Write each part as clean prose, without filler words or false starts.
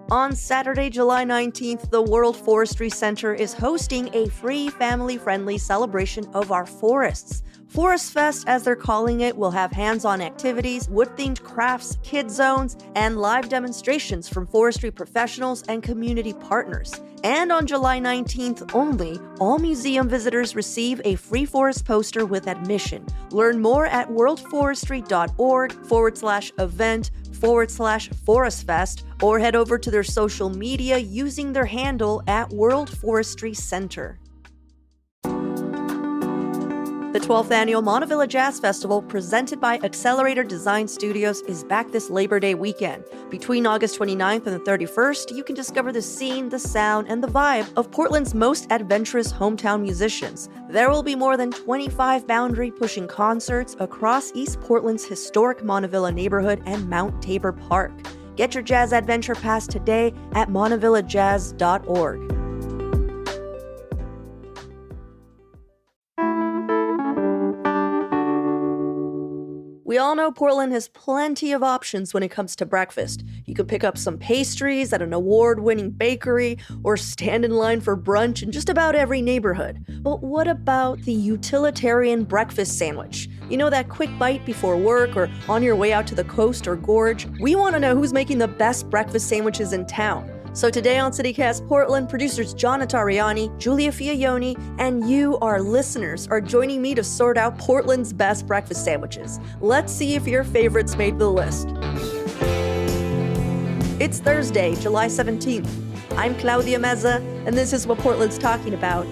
On Saturday, July 19th, the World Forestry Center is hosting a free family-friendly celebration of our forests. Forest Fest, as they're calling it, will have hands-on activities, wood-themed crafts, kid zones, and live demonstrations from forestry professionals and community partners. And on July 19th only, all museum visitors receive a free forest poster with admission. Learn more at worldforestry.org/event/ForestFest or head over to their social media using their handle at World Forestry Center. The 12th annual Montevilla Jazz Festival, presented by Accelerator Design Studios, is back this Labor Day weekend. Between August 29th and the 31st, you can discover the scene, the sound, and the vibe of Portland's most adventurous hometown musicians. There will be more than 25 boundary-pushing concerts across East Portland's historic Montevilla neighborhood and Mount Tabor Park. Get your jazz adventure pass today at montevillajazz.org. We all know Portland has plenty of options when it comes to breakfast. You can pick up some pastries at an award-winning bakery or stand in line for brunch in just about every neighborhood. But what about the utilitarian breakfast sandwich? You know, that quick bite before work or on your way out to the coast or gorge? We want to know who's making the best breakfast sandwiches in town. So today on CityCast Portland, producers John Notarianni, Giulia Fiaoni, and you, our listeners, are joining me to sort out Portland's best breakfast sandwiches. Let's see if your favorites made the list. It's Thursday, July 17th. I'm Claudia Meza, and this is what Portland's talking about.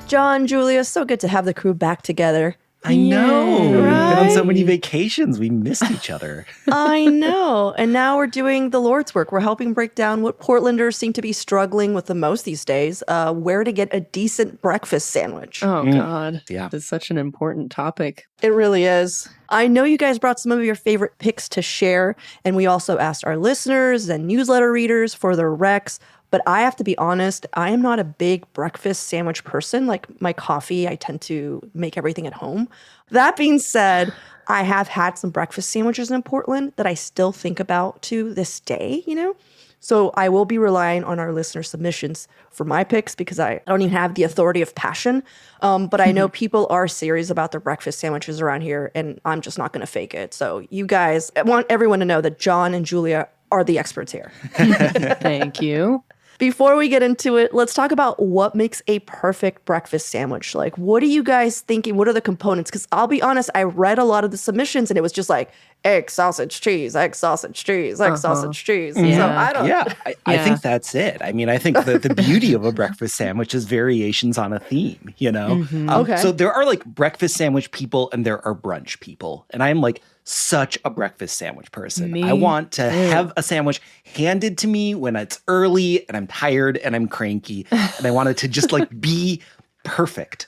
John, Giulia, so good to have the crew back together. I know. Right? We've been on so many vacations. We missed each other. I know. And now we're doing the Lord's work. We're helping break down what Portlanders seem to be struggling with the most these days, where to get a decent breakfast sandwich. Oh, God. Yeah. It's such an important topic. It really is. I know you guys brought some of your favorite picks to share, and we also asked our listeners and newsletter readers for their recs. But I have to be honest, I am not a big breakfast sandwich person. Like my coffee, I tend to make everything at home. That being said, I have had some breakfast sandwiches in Portland that I still think about to this day, you know? So I will be relying on our listener submissions for my picks because I don't even have the authority of passion. But I know people are serious about their breakfast sandwiches around here, and I'm just not going to fake it. So you guys, I want everyone to know that John and Giulia are the experts here. Thank you. Before we get into it, let's talk about what makes a perfect breakfast sandwich. Like, what are you guys thinking? What are the components? Because I'll be honest, I read a lot of the submissions and it was just like egg, sausage, cheese, egg, sausage, cheese, egg, sausage, cheese. Yeah. So I don't Yeah, I think that's it. I mean, I think the beauty of a breakfast sandwich is variations on a theme, you know? Mm-hmm. Okay. So there are like breakfast sandwich people and there are brunch people. And I'm like such a breakfast sandwich person. Me I want to too. have a sandwich handed to me when it's early and I'm tired and I'm cranky. And I want it to just like be perfect.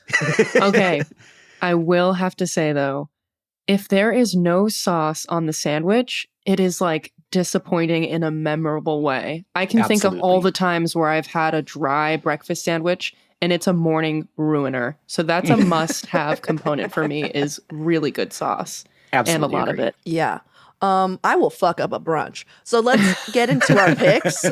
Okay. I will have to say, though, if there is no sauce on the sandwich, it is like disappointing in a memorable way. I can think of all Absolutely. the times where I've had a dry breakfast sandwich and it's a morning ruiner. So that's a must-have component for me is really good sauce. Absolutely And a lot agree. of it. Yeah. I will fuck up a brunch. So let's get into our picks.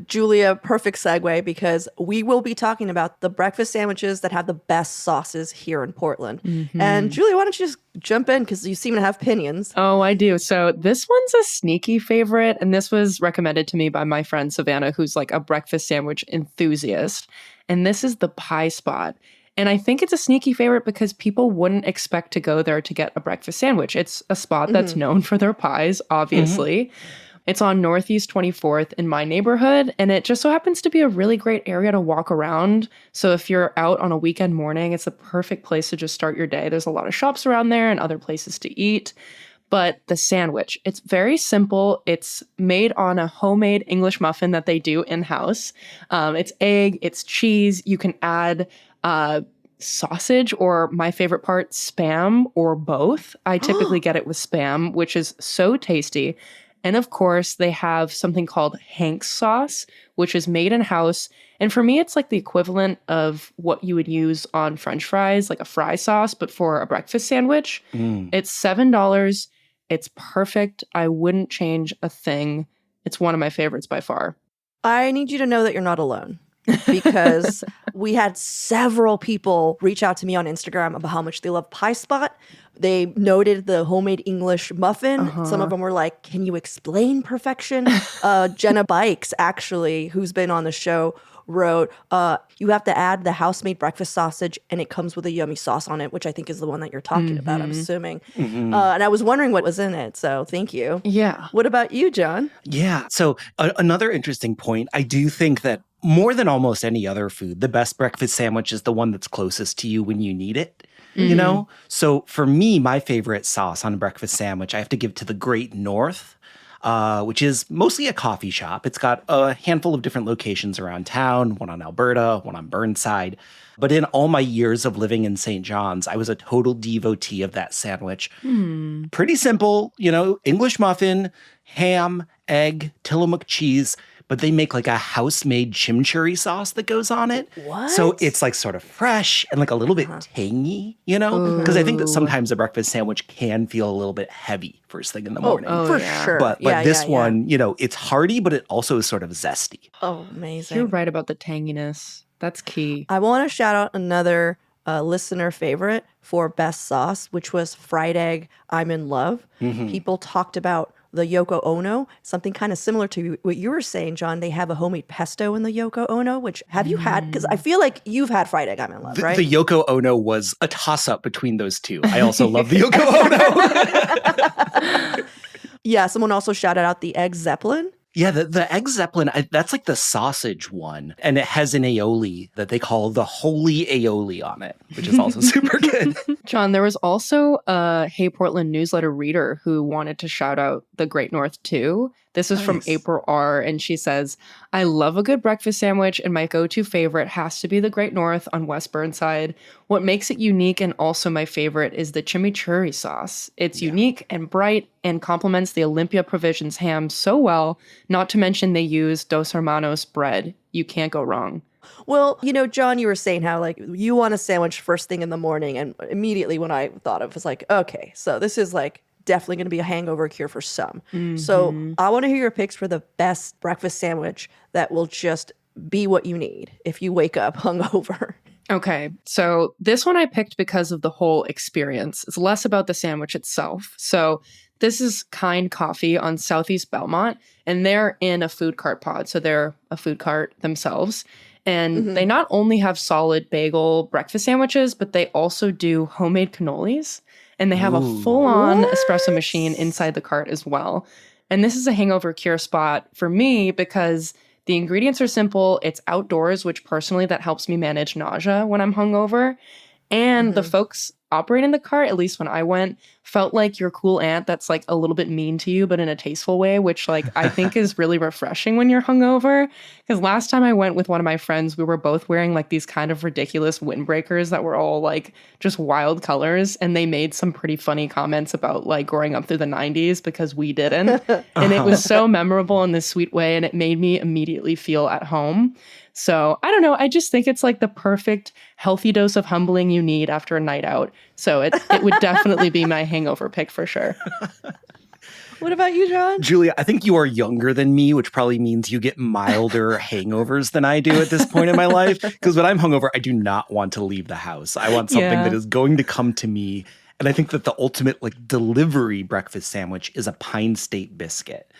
Giulia, perfect segue because we will be talking about the breakfast sandwiches that have the best sauces here in Portland. Mm-hmm. And Giulia, why don't you just jump in because you seem to have opinions. Oh, I do. So this one's a sneaky favorite, and this was recommended to me by my friend Savannah, who's like a breakfast sandwich enthusiast. And this is the Pie Spot. And I think it's a sneaky favorite because people wouldn't expect to go there to get a breakfast sandwich. It's a spot that's known for their pies, obviously. It's on Northeast 24th in my neighborhood, and it just so happens to be a really great area to walk around. So if you're out on a weekend morning, it's a perfect place to just start your day. There's a lot of shops around there and other places to eat. But the sandwich, it's very simple. It's made on a homemade English muffin that they do in-house. It's egg, it's cheese. You can add sausage or my favorite part, Spam or both. I typically get it with Spam, which is so tasty. And of course, they have something called Hank's sauce, which is made in-house. And for me, it's like the equivalent of what you would use on French fries, like a fry sauce, but for a breakfast sandwich. It's $7. It's perfect. I wouldn't change a thing. It's one of my favorites by far. I need you to know that you're not alone because we had several people reach out to me on Instagram about how much they love Pie Spot. They noted the homemade English muffin. Some of them were like, can you explain perfection? Jenna Bikes, actually, who's been on the show, wrote, you have to add the house-made breakfast sausage and it comes with a yummy sauce on it, which I think is the one that you're talking about, I'm assuming. And I was wondering what was in it, so thank you. Yeah. What about you, John? Yeah. So another interesting point, I do think that more than almost any other food, the best breakfast sandwich is the one that's closest to you when you need it. You know? So for me, my favorite sauce on a breakfast sandwich, I have to give to the Great North, which is mostly a coffee shop. It's got a handful of different locations around town, one on Alberta, one on Burnside. But in all my years of living in St. John's, I was a total devotee of that sandwich. Pretty simple, English muffin, ham, egg, Tillamook cheese, but they make like a house-made chimichurri sauce that goes on it. What? So it's like sort of fresh and like a little bit tangy, Because I think that sometimes a breakfast sandwich can feel a little bit heavy first thing in the morning. For sure. But this one, it's hearty, but it also is sort of zesty. Oh, amazing. You're right about the tanginess. That's key. I want to shout out another listener favorite for best sauce, which was fried egg I'm in love. People talked about the Yoko Ono, something kind of similar to what you were saying, John. They have a homemade pesto in the Yoko Ono, which have you had? Because I feel like you've had fried egg I'm in love, right? The Yoko Ono was a toss-up between those two. I also love the Yoko Ono. Yeah, someone also shouted out the egg Zeppelin. Yeah, the egg Zeppelin, that's like the sausage one. And it has an aioli that they call the holy aioli on it, which is also super good. John, there was also a Hey Portland newsletter reader who wanted to shout out the Great North too. This is from April R. And she says, I love a good breakfast sandwich and my go-to favorite has to be the Great North on West Burnside. What makes it unique and also my favorite is the chimichurri sauce. It's unique and bright and complements the Olympia Provisions ham so well, not to mention they use Dos Hermanos bread. You can't go wrong. Well, John, you were saying how like you want a sandwich first thing in the morning. And immediately when I thought of it was like, okay, so this is like definitely going to be a hangover cure for some. So I want to hear your picks for the best breakfast sandwich that will just be what you need if you wake up hungover. Okay, so this one I picked because of the whole experience. It's less about the sandwich itself. So this is Kind Coffee on Southeast Belmont, and they're in a food cart pod. So they're a food cart themselves. And they not only have solid bagel breakfast sandwiches, but they also do homemade cannolis. And they have a full-on espresso machine inside the cart as well. And this is a hangover cure spot for me because the ingredients are simple. It's outdoors, which personally that helps me manage nausea when I'm hungover. And the folks operating the cart, at least when I went, felt like your cool aunt that's like a little bit mean to you, but in a tasteful way, which like I think is really refreshing when you're hungover. Because last time I went with one of my friends, we were both wearing like these kind of ridiculous windbreakers that were all like just wild colors. And they made some pretty funny comments about like growing up through the 90s because we didn't. And it was so memorable in this sweet way. And it made me immediately feel at home. So I don't know. I just think it's like the perfect healthy dose of humbling you need after a night out. So it would definitely be my hangover pick for sure. What about you, John? Julia, I think you are younger than me, which probably means you get milder hangovers than I do at this point in my life. Because when I'm hungover, I do not want to leave the house. I want something that is going to come to me. And I think that the ultimate like delivery breakfast sandwich is a Pine State biscuit.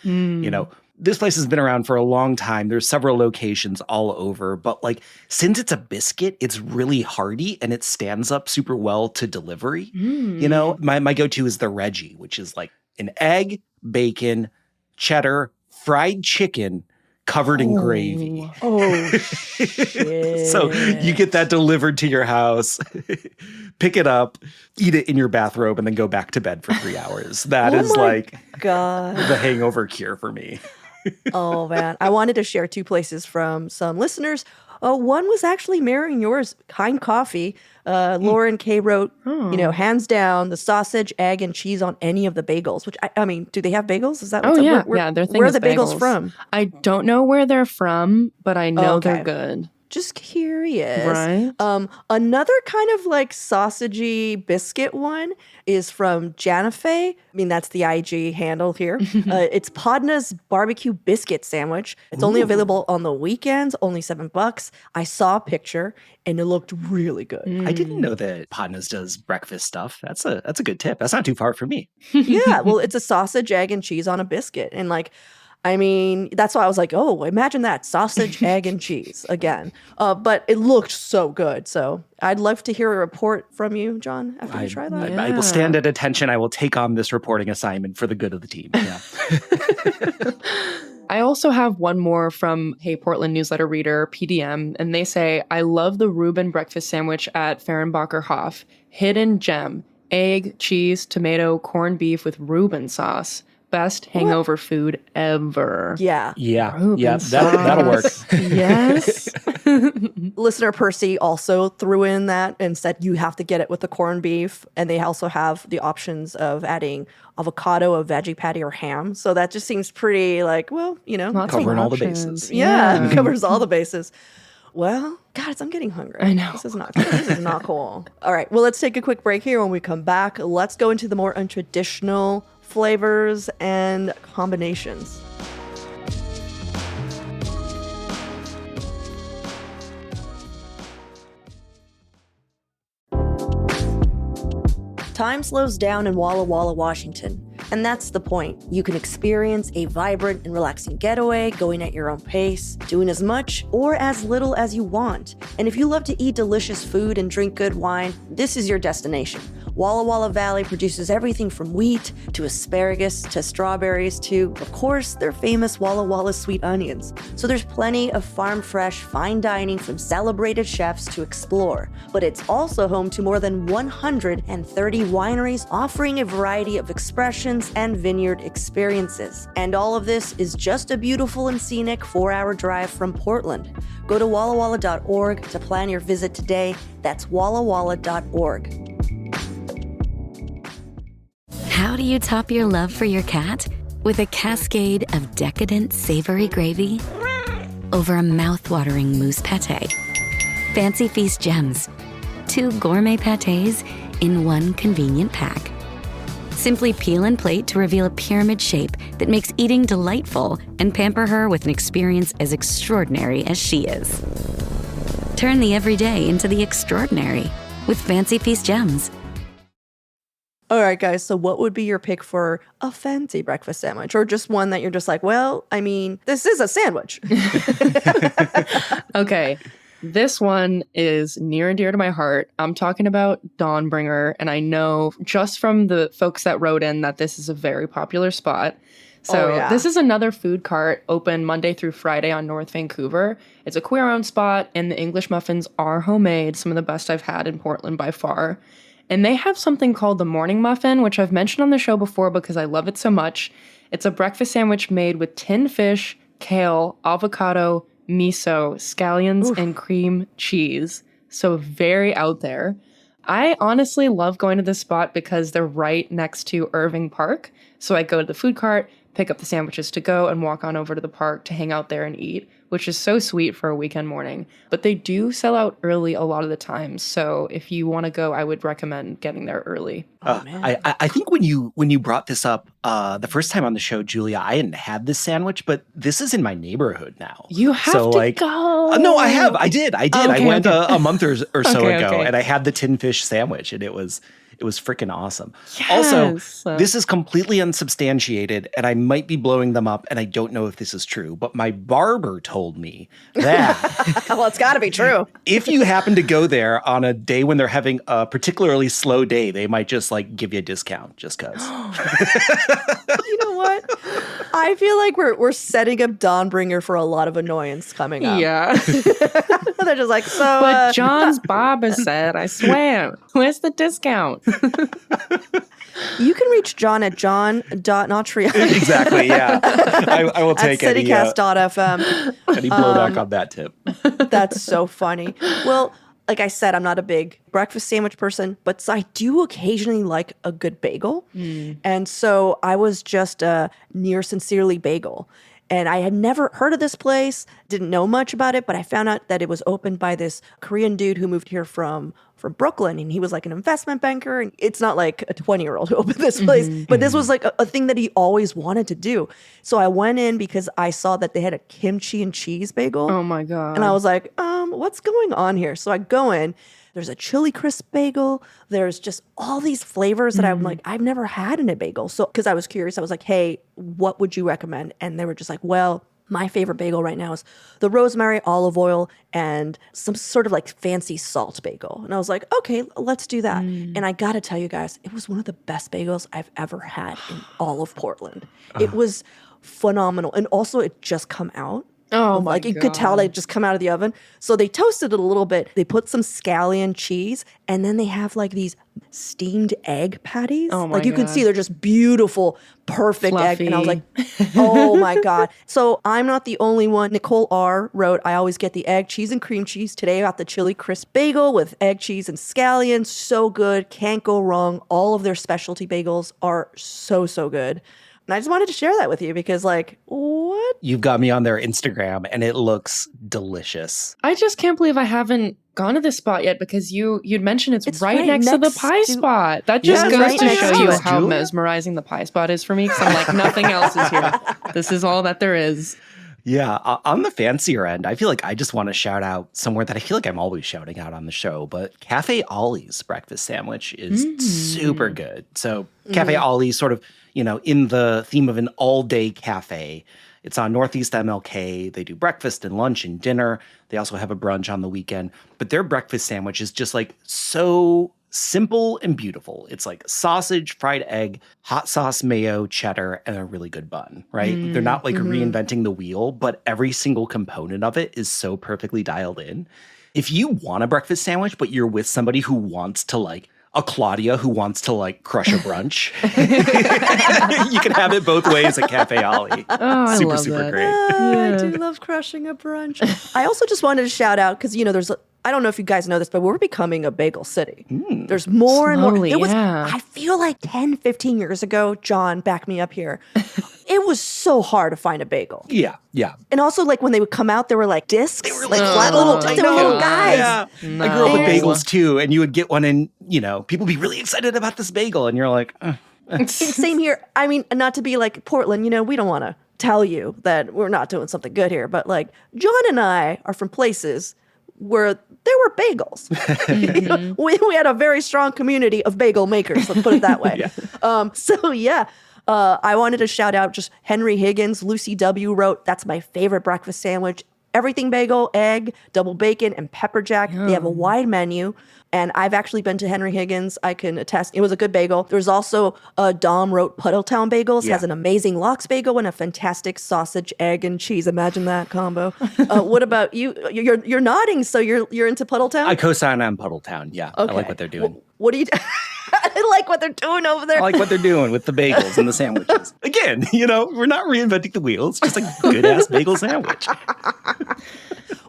This place has been around for a long time. There's several locations all over, but like since it's a biscuit, it's really hearty and it stands up super well to delivery. My go-to is the Reggie, which is like an egg, bacon, cheddar, fried chicken covered in gravy. Oh, shit. So you get that delivered to your house, pick it up, eat it in your bathrobe, and then go back to bed for 3 hours. That is like God. the hangover cure for me. Oh, man. I wanted to share two places from some listeners. One was actually mirroring yours, Kind Coffee. Lauren K wrote, hands down, the sausage, egg, and cheese on any of the bagels, which I mean, do they have bagels? Is that what's Oh, up? yeah. Where, Their thing where are is the bagels bagels. from? I don't know where they're from, but I know they're good. Just curious. Right. Another kind of like sausagey biscuit one is from Janafe. I mean, that's the IG handle here. It's Podna's barbecue biscuit sandwich. It's only available on the weekends, only $7. I saw a picture and it looked really good. I didn't know that Podna's does breakfast stuff. That's a good tip. That's not too far from me. Yeah, well, it's a sausage, egg, and cheese on a biscuit. And like, I mean, that's why I was like, oh, imagine that. Sausage, egg, and cheese again. But it looked so good. So I'd love to hear a report from you, John, after you try that. I will stand at attention. I will take on this reporting assignment for the good of the team. Yeah. I also have one more from Hey Portland newsletter reader, PDM, and they say, I love the Reuben breakfast sandwich at Fehrenbacher Hof. Hidden gem, egg, cheese, tomato, corned beef with Reuben sauce. Best hangover food ever. Yeah. That'll work. Yes. Listener Percy also threw in that and said you have to get it with the corned beef. And they also have the options of adding avocado, a veggie patty, or ham. So that just seems pretty like, well, covering all the bases. Yeah, it covers all the bases. Well, guys, I'm getting hungry. I know. This is not cool. This is not cool. All right. Well, let's take a quick break here. When we come back, let's go into the more untraditional flavors and combinations. Time slows down in Walla Walla, Washington. And that's the point. You can experience a vibrant and relaxing getaway, going at your own pace, doing as much or as little as you want. And if you love to eat delicious food and drink good wine, this is your destination. Walla Walla Valley produces everything from wheat to asparagus to strawberries to, of course, their famous Walla Walla sweet onions. So there's plenty of farm-fresh, fine dining from celebrated chefs to explore. But it's also home to more than 130 wineries offering a variety of expressions and vineyard experiences. And all of this is just a beautiful and scenic 4-hour drive from Portland. Go to wallawalla.org to plan your visit today. That's wallawalla.org. How do you top your love for your cat? With a cascade of decadent savory gravy over a mouth-watering mousse pâté. Fancy Feast gems. 2 gourmet pâtés in one convenient pack. Simply peel and plate to reveal a pyramid shape that makes eating delightful and pamper her with an experience as extraordinary as she is. Turn the everyday into the extraordinary with Fancy Feast gems. All right, guys, so what would be your pick for a fancy breakfast sandwich? Or just one that you're just like, well, I mean, this is a sandwich. Okay, this one is near and dear to my heart. I'm talking about Dawnbringer, and I know just from the folks that wrote in that this is a very popular spot. So This is another food cart open Monday through Friday on North Vancouver. It's a queer-owned spot, and the English muffins are homemade, some of the best I've had in Portland by far. And they have something called the morning muffin, which I've mentioned on the show before because I love it so much. It's a breakfast sandwich made with tinned fish, kale, avocado, miso, scallions, and cream cheese. So very out there. I honestly love going to this spot because they're right next to Irving Park. So I go to the food cart, pick up the sandwiches to go, and walk on over to the park to hang out there and eat, which is so sweet for a weekend morning. But they do sell out early a lot of the time. So if you want to go, I would recommend getting there early. I think when you brought this up the first time on the show, Julia, I hadn't had this sandwich, but this is in my neighborhood now. You have to go. No, I have. I did. Okay, I went a month or so ago, okay. and I had the tin fish sandwich, and it was freaking awesome. Yes. Also, this is completely unsubstantiated, and I might be blowing them up, and I don't know if this is true, but my barber told me that Well, it's got to be true. if you happen to go there on a day when they're having a particularly slow day, they might just like give you a discount just because. You know what? I feel like we're setting up Dawnbringer for a lot of annoyance coming up. Yeah. They're just like, so. But John's barber said, I swear, where's the discount? You can reach John at john.notarianni Exactly, yeah. I will at take citycast.fm. any blowback on that tip. That's so funny. Well, like I said, I'm not a big breakfast sandwich person, but I do occasionally like a good bagel. And so I was just near Sincerely Bagel. And I had never heard of this place, didn't know much about it, but I found out that it was opened by this Korean dude who moved here from Brooklyn, and he was like an investment banker. And it's not like a 20-year-old who opened this place, but this was like a thing that he always wanted to do. So I went in because I saw that they had a kimchi and cheese bagel. Oh my God. And I was like, what's going on here? So I go in. There's a chili crisp bagel. There's just all these flavors that I'm like, I've never had in a bagel. So, because I was curious, I was like, hey, what would you recommend? And they were just like, well, my favorite bagel right now is the rosemary, olive oil, and some sort of like fancy salt bagel. And I was like, okay, let's do that. And I got to tell you guys, it was one of the best bagels I've ever had in all of Portland. It was phenomenal. And also, it just come out. Oh my Like you could tell they just come out of the oven. So they toasted it a little bit. They put some scallion cheese, and then they have like these steamed egg patties. Oh my like you can God. see they're just beautiful, perfect egg. And I was like, oh my God. So I'm not the only one. Nicole R. wrote, I always get the egg, cheese, and cream cheese. Today I got the chili crisp bagel with egg, cheese, and scallions. So good. Can't go wrong. All of their specialty bagels are so, so good. And I just wanted to share that with you because, like, what? You've got me on their Instagram, and it looks delicious. I just can't believe I haven't gone to this spot yet because you'd mentioned it's right, right next to the next pie to- spot. That just Yeah, goes right to next show to you it, how Julia. mesmerizing the pie spot is for me because I'm like, nothing else is here. This is all that there is. Yeah, on the fancier end, I feel like I just want to shout out somewhere that I feel like I'm always shouting out on the show, but Cafe Ollie's breakfast sandwich is super good. So Cafe Ollie's sort of, in the theme of an all-day cafe. It's on Northeast MLK. They do breakfast and lunch and dinner. They also have a brunch on the weekend. But their breakfast sandwich is just like so simple and beautiful. It's like sausage, fried egg, hot sauce, mayo, cheddar, and a really good bun, right? They're not like reinventing the wheel, but every single component of it is so perfectly dialed in. If you want a breakfast sandwich, but you're with somebody who wants to like a Claudia who wants to like crush a brunch, you can have it both ways at Cafe Ollie. Oh, I super, love super that. great. I do love crushing a brunch. I also just wanted to shout out because I don't know if you guys know this, but we're becoming a bagel city. There's more and more. Slowly, yeah. I feel like 10, 15 years ago, John, back me up here. It was so hard to find a bagel. Yeah. And also, like, when they would come out, they were like discs. They were like flat Oh, little, I they were little know. guys. Yeah. I grew up with bagels too, and you would get one and, people be really excited about this bagel, and you're like, Same here. I mean, not to be like Portland, we don't want to tell you that we're not doing something good here, but like John and I are from places where there were bagels. We had a very strong community of bagel makers, let's put it that way. I wanted to shout out just Henry Higgins. Lucy W. wrote, that's my favorite breakfast sandwich. Everything bagel, egg, double bacon, and pepper jack. They have a wide menu. And I've actually been to Henry Higgins. I can attest. It was a good bagel. There's also Dom wrote Puddletown Bagels. Has an amazing lox bagel and a fantastic sausage, egg, and cheese. Imagine that combo. What about you? You're nodding, so you're into Puddletown? I co-sign on Puddletown. Yeah, Okay. I like what they're doing. What do you? I like what they're doing over there. I like what they're doing with the bagels and the sandwiches. Again, we're not reinventing the wheel. It's just a good-ass bagel sandwich.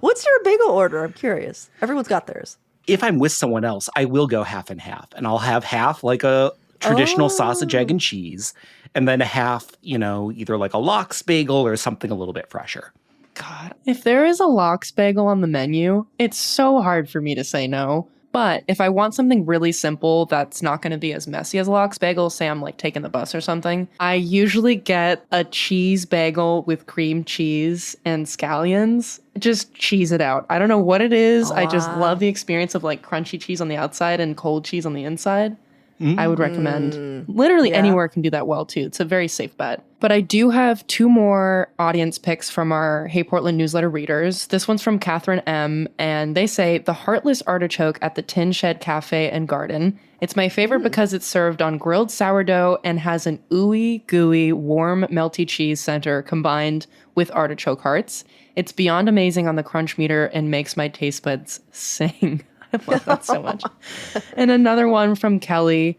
What's your bagel order? I'm curious. Everyone's got theirs. If I'm with someone else, I will go half and half. And I'll have half like a traditional sausage, egg, and cheese. And then a half, either like a lox bagel or something a little bit fresher. God, if there is a lox bagel on the menu, it's so hard for me to say no. But if I want something really simple that's not going to be as messy as a lox bagel, say I'm like taking the bus or something, I usually get a cheese bagel with cream cheese and scallions. Just cheese it out. I don't know what it is. I just love the experience of like crunchy cheese on the outside and cold cheese on the inside. I would recommend. Literally anywhere can do that well too. It's a very safe bet. But I do have 2 more audience picks from our Hey Portland newsletter readers. This one's from Catherine M. And they say, the heartless artichoke at the Tin Shed Cafe and Garden. It's my favorite because it's served on grilled sourdough and has an ooey gooey warm melty cheese center combined with artichoke hearts. It's beyond amazing on the crunch meter and makes my taste buds sing. I love that so much. And another one from Kelly.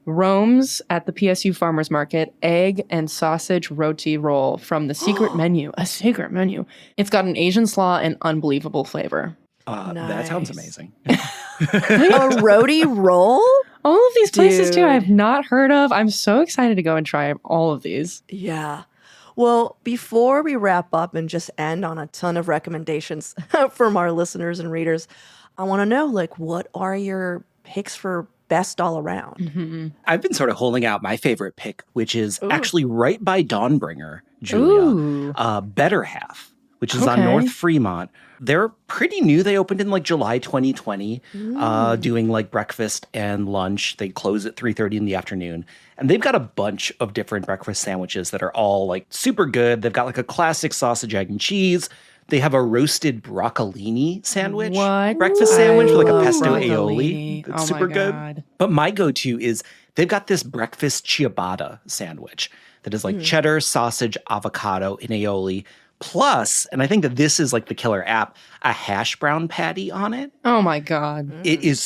Rome's at the PSU Farmers Market, egg and sausage roti roll from the secret menu. A secret menu. It's got an Asian slaw and unbelievable flavor. That sounds amazing. A roti roll? All of these places too Dude. I have not heard of. I'm so excited to go and try all of these. Yeah. Well, before we wrap up and just end on a ton of recommendations from our listeners and readers, I want to know, like, what are your picks for best all around? I've been sort of holding out my favorite pick, which is actually right by Dawnbringer, Julia. Better Half, which is on North Fremont. They're pretty new. They opened in like July 2020, doing like breakfast and lunch. They close at 3:30 in the afternoon. And they've got a bunch of different breakfast sandwiches that are all like super good. They've got like a classic sausage, egg, and cheese. They have a roasted broccolini sandwich, breakfast sandwich with like a pesto aioli. It's super good. But my go-to is they've got this breakfast ciabatta sandwich that is like cheddar, sausage, avocado, and aioli. Plus, and I think that this is like the killer app, a hash brown patty on it. Oh my God. It is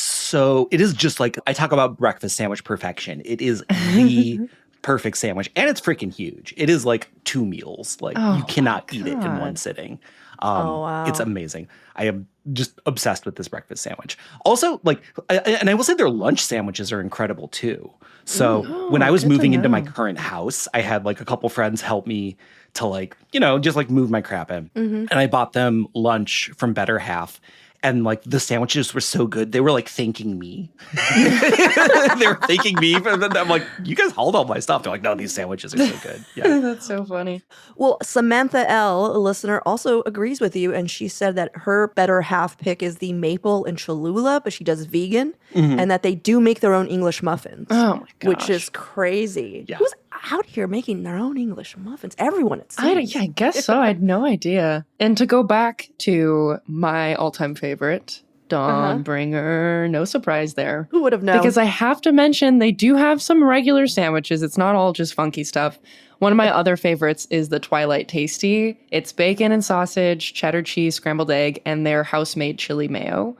just like, I talk about breakfast sandwich perfection. It is the perfect sandwich. And it's freaking huge. It is like 2 meals. Like you cannot eat it in one sitting. Wow. It's amazing. I am just obsessed with this breakfast sandwich. Also, like, and I will say their lunch sandwiches are incredible too. So when I was moving into my current house, I had like a couple friends help me to like, just like move my crap in. And I bought them lunch from Better Half. And like the sandwiches were so good, they were like thanking me. They were thanking me. And then I'm like, you guys hauled all my stuff. They're like, no, these sandwiches are so good. Yeah. That's so funny. Well, Samantha L., a listener, also agrees with you, and she said that her better half pick is the maple and Cholula, but she does vegan, and that they do make their own English muffins. Oh my gosh. Which is crazy. Yeah. Who's out here making their own English muffins? Everyone, it seems. I guess so. I had no idea. And to go back to my all-time favorite, Dawnbringer, no surprise there. Who would have known? Because I have to mention, they do have some regular sandwiches. It's not all just funky stuff. One of my other favorites is the Twilight Tasty. It's bacon and sausage, cheddar cheese, scrambled egg, and their house-made chili mayo.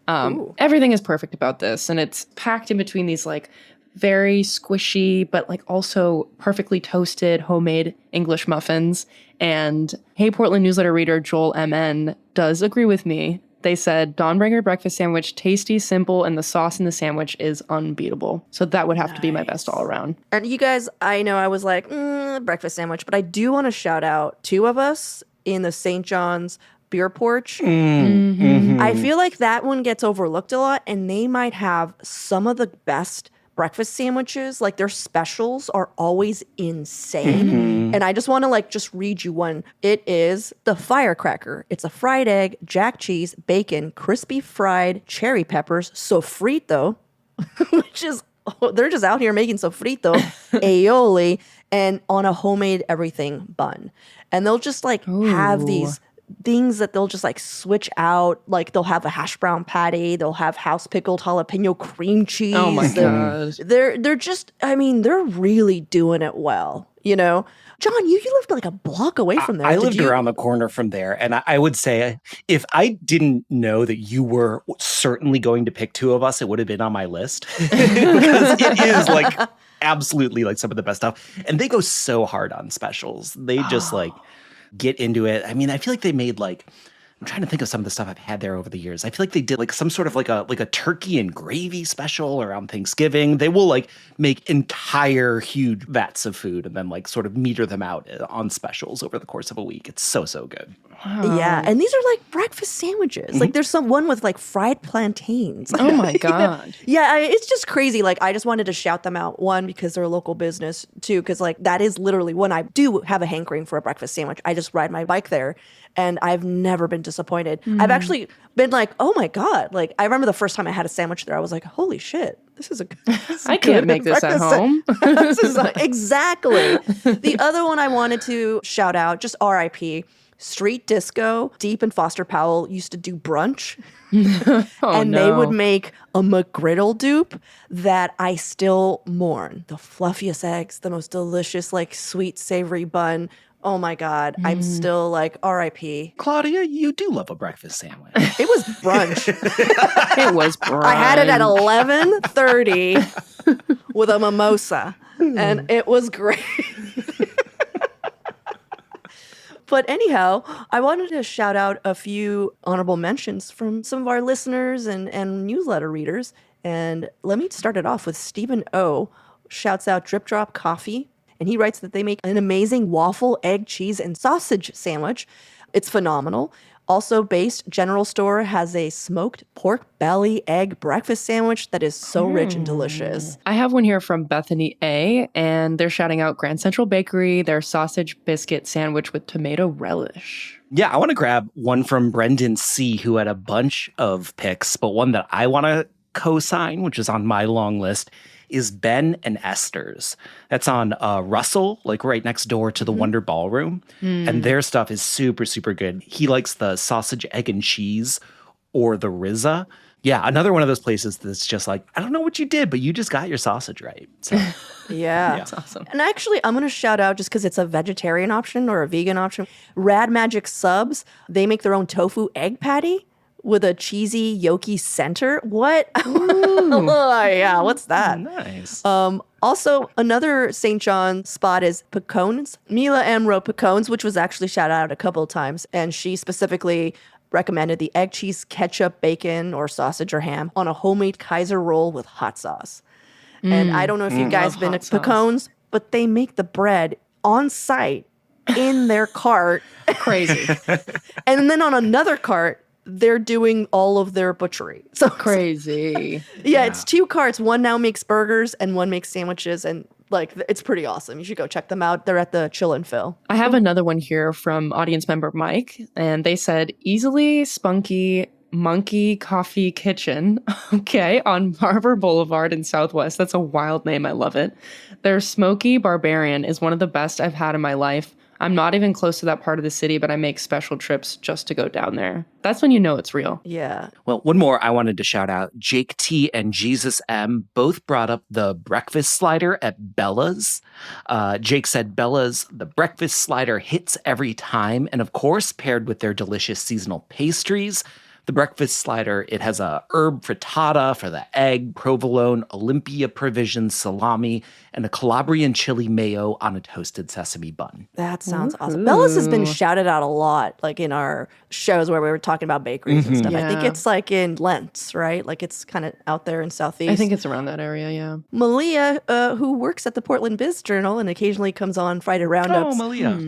Everything is perfect about this, and it's packed in between these like very squishy, but like also perfectly toasted homemade English muffins. And Hey Portland newsletter reader Joel MN does agree with me. They said, Dawnbringer breakfast sandwich, tasty, simple, and the sauce in the sandwich is unbeatable. So that would have to be my best all around. And you guys, I know I was like, breakfast sandwich, but I do want to shout out 2 of us in the St. John's Beer Porch. I feel like that one gets overlooked a lot, and they might have some of the best breakfast sandwiches. Like their specials are always insane. And I just want to like just read you one. It is the Firecracker. It's a fried egg, jack cheese, bacon, crispy fried cherry peppers, sofrito, which is, they're just out here making sofrito, aioli, and on a homemade everything bun. And they'll just like have these things that they'll just like switch out. Like they'll have a hash brown patty. They'll have house pickled jalapeno cream cheese. Oh my gosh. They're just, I mean, they're really doing it well, John, you lived like a block away from there. I lived around the corner from there. And I would say if I didn't know that you were certainly going to pick 2 of us, it would have been on my list. Because it is like absolutely like some of the best stuff. And they go so hard on specials. They just like get into it. I mean, I feel like they made like, I'm trying to think of some of the stuff I've had there over the years. I feel like they did like some sort of like a turkey and gravy special around Thanksgiving. They will like make entire huge vats of food and then like sort of meter them out on specials over the course of a week. It's so good. Wow. Yeah, and these are like breakfast sandwiches. Like there's some one with like fried plantains. Oh my God. Yeah, it's just crazy. Like I just wanted to shout them out. One, because they're a local business. 2, because like that is literally when I do have a hankering for a breakfast sandwich, I just ride my bike there, and I've never been disappointed. I've actually been like, oh my God. Like, I remember the first time I had a sandwich there, I was like, holy shit, this is I can't make this at home. Exactly. The other one I wanted to shout out, just RIP, Street Disco. Deep and Foster Powell used to do brunch. They would make a McGriddle dupe that I still mourn. The fluffiest eggs, the most delicious, like sweet, savory bun. Oh my God. I'm still like RIP. Claudia, you do love a breakfast sandwich. It was brunch. It was brunch. I had it at 11:30 with a mimosa, and it was great. But anyhow, I wanted to shout out a few honorable mentions from some of our listeners and newsletter readers. And let me start it off with Stephen O. Shouts out Drip Drop Coffee. And he writes that they make an amazing waffle, egg, cheese, and sausage sandwich. It's phenomenal. Also based, General Store has a smoked pork belly egg breakfast sandwich that is so rich and delicious. I have one here from Bethany A, and they're shouting out Grand Central Bakery, their sausage biscuit sandwich with tomato relish. Yeah, I want to grab one from Brendan C, who had a bunch of picks, but one that I want to co-sign, which is on my long list, is Ben and Esther's. That's on Russell, like right next door to the Wonder Ballroom. And their stuff is super, super good. He likes the sausage, egg, and cheese or the Rizza. Yeah, another one of those places that's just like, I don't know what you did, but you just got your sausage right. So, yeah. That's awesome. And actually, I'm going to shout out, just because it's a vegetarian option or a vegan option, Rad Magic Subs. They make their own tofu egg patty with a cheesy, yolky center. What? Oh, yeah, what's that? nice. Also, another St. John spot is Picones. Mila M. wrote Picones, which was actually shouted out a couple of times. And she specifically recommended the egg, cheese, ketchup, bacon, or sausage or ham on a homemade Kaiser roll with hot sauce. And I don't know if you guys been to Picones, but they make the bread on site in their cart. Crazy. And then on another cart, they're doing all of their butchery. So Crazy. yeah, it's two carts. One now makes burgers and one makes sandwiches, and like it's pretty awesome. You should go check them out. They're at the Chill and Fill. I have another one here from audience member Mike, and they said easily spunky Monkey Coffee Kitchen, okay, on Barber Boulevard in Southwest. That's a wild name. I love it. Their Smoky Barbarian is one of the best I've had in my life. I'm not even close to that part of the city, but I make special trips just to go down there. That's when you know it's real. Yeah. Well, one more I wanted to shout out. Jake T and Jesus M both brought up the breakfast slider at Bella's. Jake said Bella's, the breakfast slider hits every time. And of course, paired with their delicious seasonal pastries. The breakfast slider, it has a herb frittata for the egg, provolone, Olympia provisions, salami, and a Calabrian chili mayo on a toasted sesame bun. That sounds awesome. Bella's has been shouted out a lot, like in our shows where we were talking about bakeries and stuff. I think it's like in Lentz, right? Like it's kind of out there in Southeast. I think it's around that area, yeah. Malia, who works at the Portland Biz Journal and occasionally comes on Friday Roundups. Oh, Malia.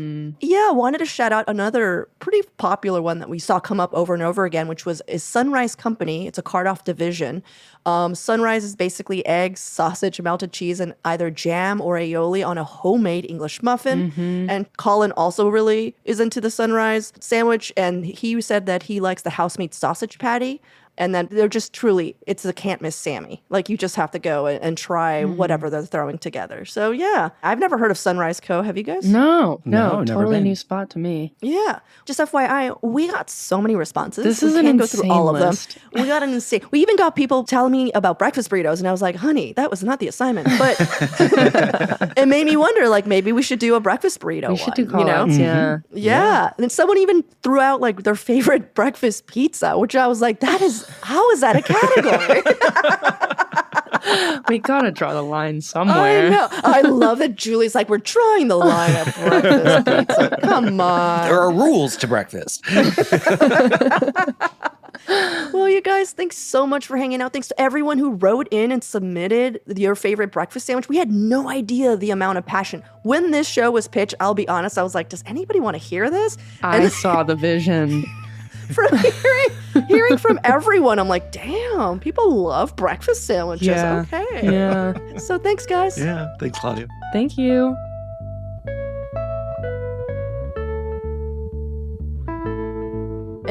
Yeah, wanted to shout out another pretty popular one that we saw come up over and over again, which is Sunrise Company. It's a cart-off division. Sunrise is basically eggs, sausage, melted cheese, and either jam or aioli on a homemade English muffin. And Colin also really is into the Sunrise sandwich, and he said that he likes the house-made sausage patty. And then they're just truly, it's a can't miss Sammy. Like you just have to go and try whatever they're throwing together. So yeah, I've never heard of Sunrise Co. Have you guys? No, never totally been. new spot to me. Yeah. Just FYI, we got so many responses. This we is an can't go through all of list. them. We got an insane. We even got people telling me about breakfast burritos, and I was like, honey, that was not the assignment. But it made me wonder, like maybe we should do a breakfast burrito. We should do one, you know? call-outs, yeah. Yeah. And then someone even threw out like their favorite breakfast pizza, which I was like, how is that a category? We gotta draw the line I somewhere. know. I love that Julie's like, we're drawing the line at breakfast pizza. Come on. There are rules to breakfast. Well, you guys, thanks so much for hanging out. Thanks to everyone who wrote in and submitted your favorite breakfast sandwich. We had no idea the amount of passion. When this show was pitched, I'll be honest, I was like, does anybody want to hear this? I saw the vision. From hearing from everyone, I'm like, damn, people love breakfast sandwiches. Yeah. Okay. Yeah. So thanks, guys. Yeah, thanks, Claudia. Thank you.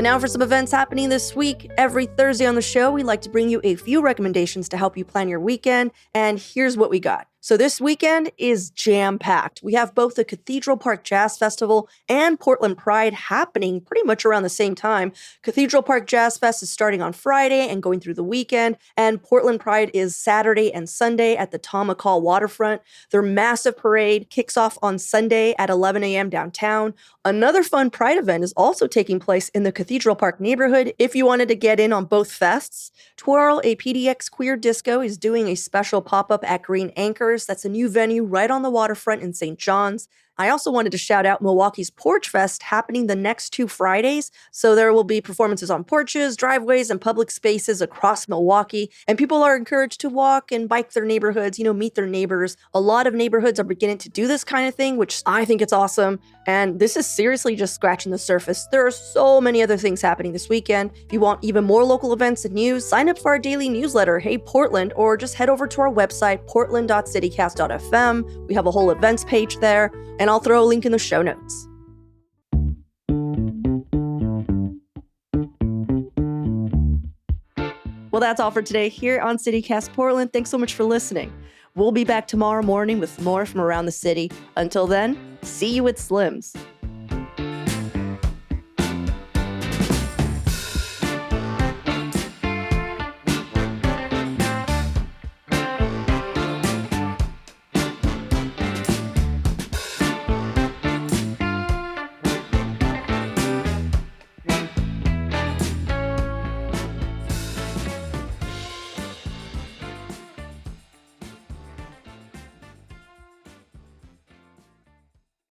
And now for some events happening this week. Every Thursday on the show, we like to bring you a few recommendations to help you plan your weekend. And here's what we got. So this weekend is jam-packed. We have both the Cathedral Park Jazz Festival and Portland Pride happening pretty much around the same time. Cathedral Park Jazz Fest is starting on Friday and going through the weekend, and Portland Pride is Saturday and Sunday at the Tom McCall waterfront. Their massive parade kicks off on Sunday at 11 a.m. downtown. Another fun Pride event is also taking place in the Cathedral Park neighborhood if you wanted to get in on both fests. Twirl, a PDX queer disco, is doing a special pop-up at Green Anchor. That's a new venue right on the waterfront in St. John's. I also wanted to shout out Milwaukee's Porch Fest happening the next 2 Fridays. So there will be performances on porches, driveways, and public spaces across Milwaukee. And people are encouraged to walk and bike their neighborhoods, meet their neighbors. A lot of neighborhoods are beginning to do this kind of thing, which I think it's awesome. And this is seriously just scratching the surface. There are so many other things happening this weekend. If you want even more local events and news, sign up for our daily newsletter, Hey Portland, or just head over to our website, portland.citycast.fm. We have a whole events page there, and I'll throw a link in the show notes. Well, that's all for today here on CityCast Portland. Thanks so much for listening. We'll be back tomorrow morning with more from around the city. Until then, see you at Slim's.